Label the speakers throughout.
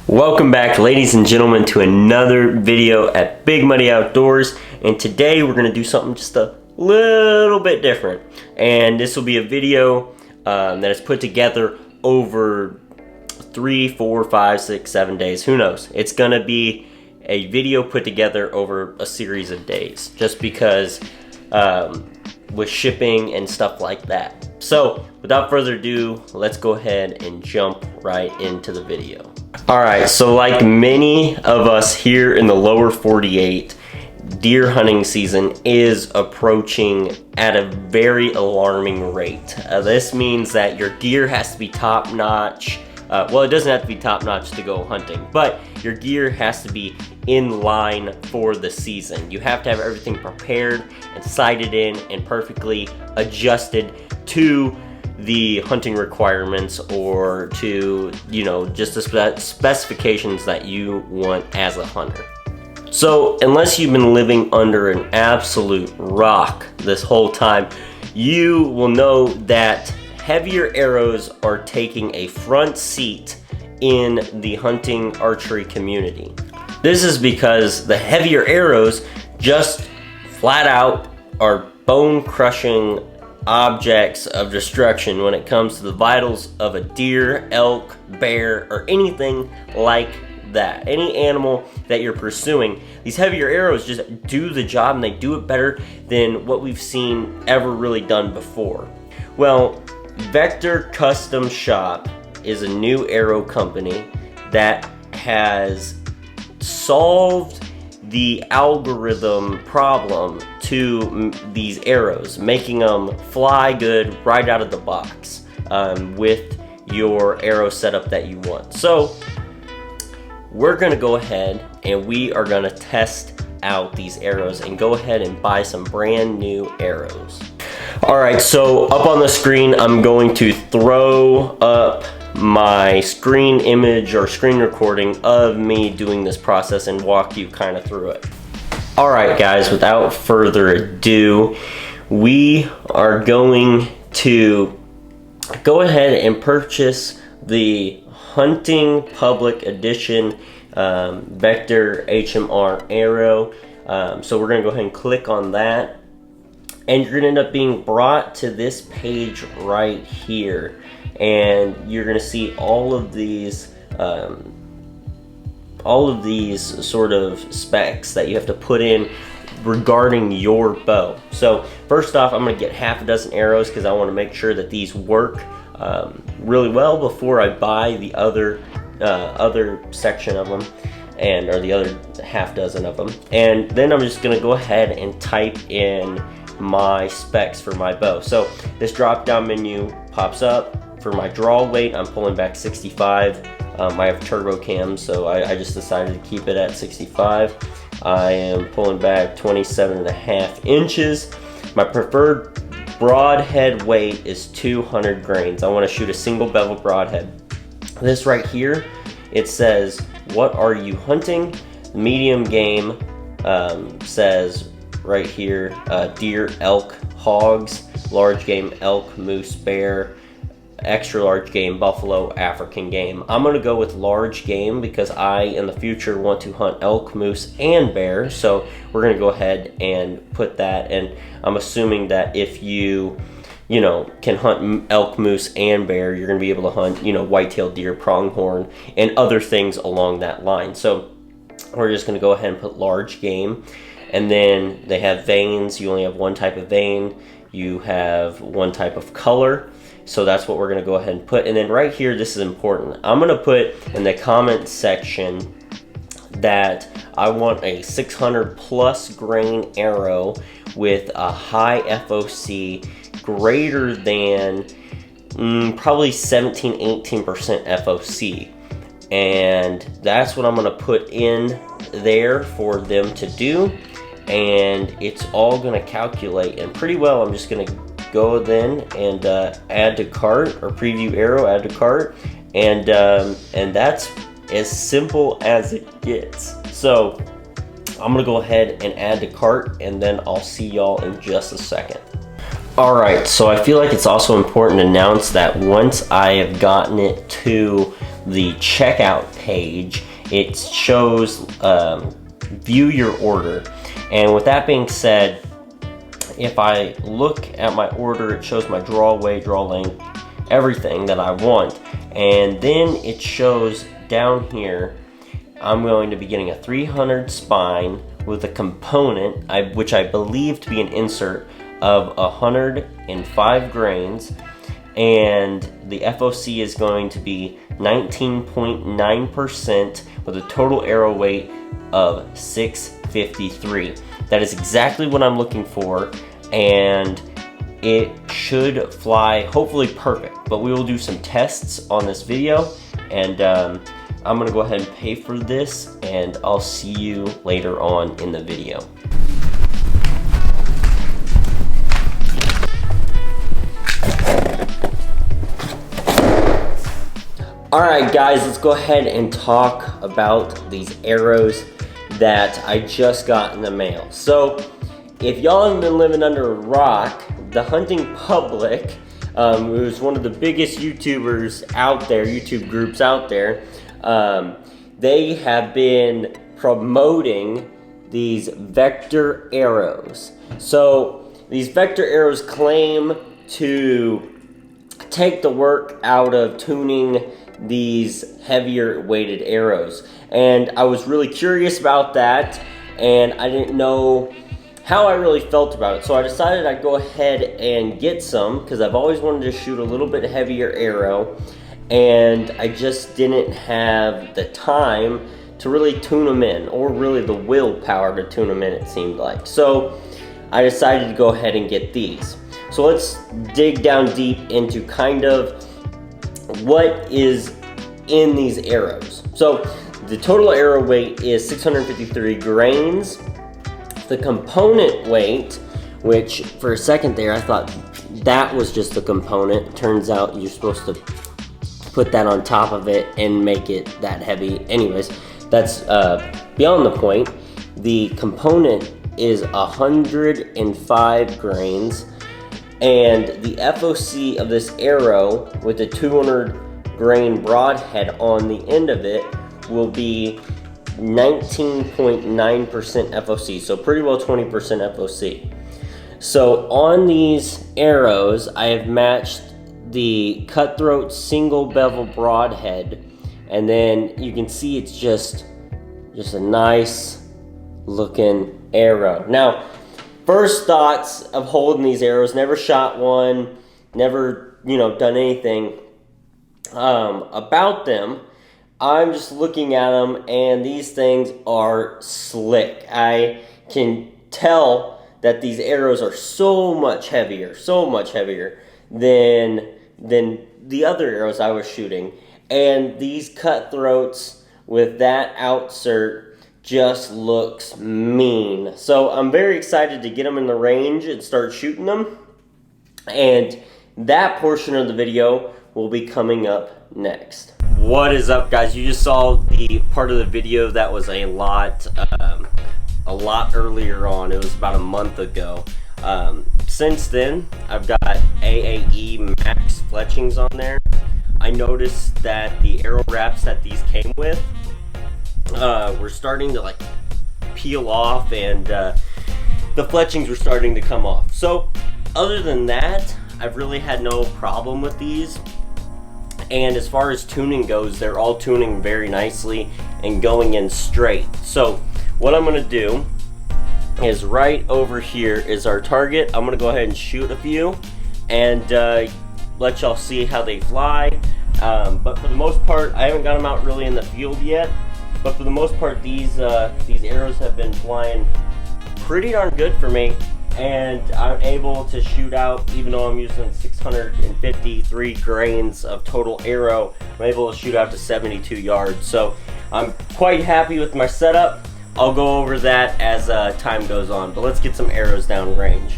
Speaker 1: Welcome back, ladies and gentlemen, to another video at Big Muddy Outdoors, and today we're going to do something just a little bit different. And this will be a video that is put together over 3, 4, 5, 6, 7 days, who knows. It's going to be a video put together over a series of days, just because with shipping and stuff like that. So without further ado, let's go ahead and jump right into the video. Alright, so like many of us here in the lower 48, deer hunting season is approaching at a very alarming rate. This means that your gear has to be top-notch. Well, it doesn't have to be top-notch to go hunting, but your gear has to be in line for the season. You have to have everything prepared and sighted in and perfectly adjusted to the hunting requirements, or to, you know, just the specifications that you want as a hunter. So unless you've been living under an absolute rock this whole time, you will know that heavier arrows are taking a front seat in the hunting archery community. This is because the heavier arrows just flat out are bone-crushing objects of destruction when it comes to the vitals of a deer, elk, bear, or anything like that. Any animal that you're pursuing, these heavier arrows just do the job, and they do it better than what we've seen ever really done before. Well, Vector Custom Shop is a new arrow company that has solved the algorithm problem to these arrows, making them fly good right out of the box with your arrow setup that you want. So we're gonna go ahead and we are gonna test out these arrows and go ahead and buy some brand new arrows. Alright, so up on the screen I'm going to throw up my screen image or screen recording of me doing this process and walk you kind of through it. Alright guys, without further ado, we are going to go ahead and purchase the Hunting Public Edition Vector HMR arrow. So we're going to go ahead and click on that, and you're going to end up being brought to this page right here. And you're going to see all of these sort of specs that you have to put in regarding your bow. So first off, I'm going to get half a dozen arrows because I want to make sure that these work really well before I buy the other section of them, or the other half dozen of them. And then I'm just going to go ahead and type in my specs for my bow. So this drop down menu pops up. For my draw weight, I'm pulling back 65. I have turbo cam, so I just decided to keep it at 65. I am pulling back 27.5 inches. My preferred broadhead weight is 200 grains. I want to shoot a single bevel broadhead. This right here, it says, what are you hunting? Medium game says right here, deer, elk, hogs. Large game, elk, moose, bear. Extra large game, buffalo, African game. I'm going to go with large game because I, in the future, want to hunt elk, moose, and bear. So we're going to go ahead and put that. And I'm assuming that if you can hunt elk, moose, and bear, you're going to be able to hunt, white-tailed deer, pronghorn, and other things along that line. So we're just going to go ahead and put large game. And then they have veins. You only have one type of vein. You have one type of color. So that's what we're going to go ahead and put. And then right here, this is important. I'm going to put in the comment section that I want a 600 plus grain arrow with a high FOC greater than probably 17-18% FOC. And that's what I'm going to put in there for them to do. And it's all going to calculate. And pretty well, I'm just going to go then and add to cart, or preview arrow, add to cart, and that's as simple as it gets. So I'm gonna go ahead and add to cart, and then I'll see y'all in just a second. Alright, so I feel like it's also important to announce that once I have gotten it to the checkout page, it shows view your order. And with that being said, if I look at my order, it shows my draw weight, draw length, everything that I want. And then it shows down here, I'm going to be getting a 300 spine with a component, which I believe to be an insert, of 105 grains. And the FOC is going to be 19.9% with a total arrow weight of 653. That is exactly what I'm looking for, and it should fly hopefully perfect. But we will do some tests on this video, and I'm gonna go ahead and pay for this, and I'll see you later on in the video. Alright guys, let's go ahead and talk about these arrows that I just got in the mail. So, if y'all haven't been living under a rock, the hunting public, who's one of the biggest YouTubers out there, YouTube groups out there, they have been promoting these vector arrows. So, these vector arrows claim to take the work out of tuning these heavier weighted arrows, and I was really curious about that, and I didn't know how I really felt about it, so I decided I'd go ahead and get some, because I've always wanted to shoot a little bit heavier arrow, and I just didn't have the time to really tune them in, or really the willpower to tune them in, it seemed like. So I decided to go ahead and get these. So let's dig down deep into kind of what is in these arrows. So the total arrow weight is 653 grains. The component weight, which for a second there I thought that was just the component. Turns out you're supposed to put that on top of it and make it that heavy. Anyways, that's beyond the point. The component is 105 grains. And the FOC of this arrow with the 200 grain broadhead on the end of it will be 19.9% FOC, so pretty well 20% FOC. So on these arrows, I have matched the cutthroat single bevel broadhead, and then you can see it's just a nice looking arrow. Now, first thoughts of holding these arrows, never shot one, never, done anything about them. I'm just looking at them, and these things are slick. I can tell that these arrows are so much heavier than the other arrows I was shooting. And these cutthroats with that outsert just looks mean. So I'm very excited to get them in the range and start shooting them. And that portion of the video will be coming up next. What is up, guys? You just saw the part of the video that was a lot earlier on. It was about a month ago. Since then, I've got Aae Max Fletchings on there. I noticed that the arrow wraps that these came with were starting to peel off, and the fletchings were starting to come off. So other than that, I've really had no problem with these. And as far as tuning goes, they're all tuning very nicely and going in straight. So what I'm gonna do is right over here is our target. I'm gonna go ahead and shoot a few and let y'all see how they fly. But for the most part, I haven't got them out really in the field yet. But for the most part, these arrows have been flying pretty darn good for me, and I'm able to shoot out, even though I'm using 653 grains of total arrow, I'm able to shoot out to 72 yards. So I'm quite happy with my setup. I'll go over that as time goes on, but let's get some arrows down range.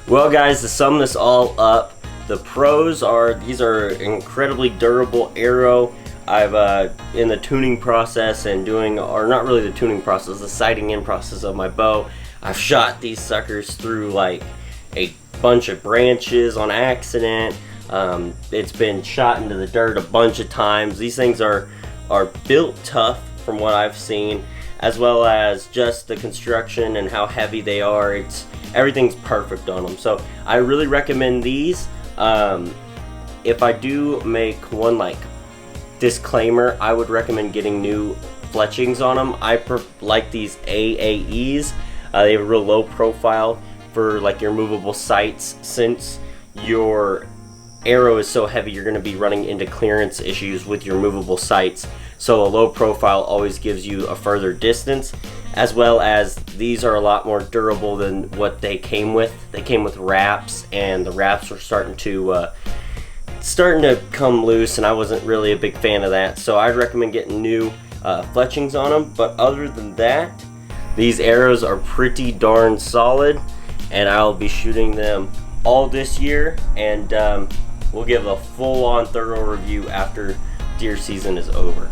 Speaker 1: Well guys, to sum this all up, the pros are these are incredibly durable arrow. I've in the tuning process and doing, or not really the tuning process, the sighting in process of my bow, I've shot these suckers through like a bunch of branches on accident. It's been shot into the dirt a bunch of times. These things are built tough from what I've seen, as well as just the construction and how heavy they are. Everything's perfect on them. So I really recommend these. If I do make one like disclaimer, I would recommend getting new fletchings on them. I like these AAEs. They have a real low profile for like your movable sights. Since your arrow is so heavy, you're going to be running into clearance issues with your movable sights. So a low profile always gives you a further distance, as well as these are a lot more durable than what they came with. They came with wraps, and the wraps were starting to come loose, and I wasn't really a big fan of that. So I'd recommend getting new fletchings on them. But other than that, these arrows are pretty darn solid, and I'll be shooting them all this year, and we'll give a full-on thorough review after deer season is over.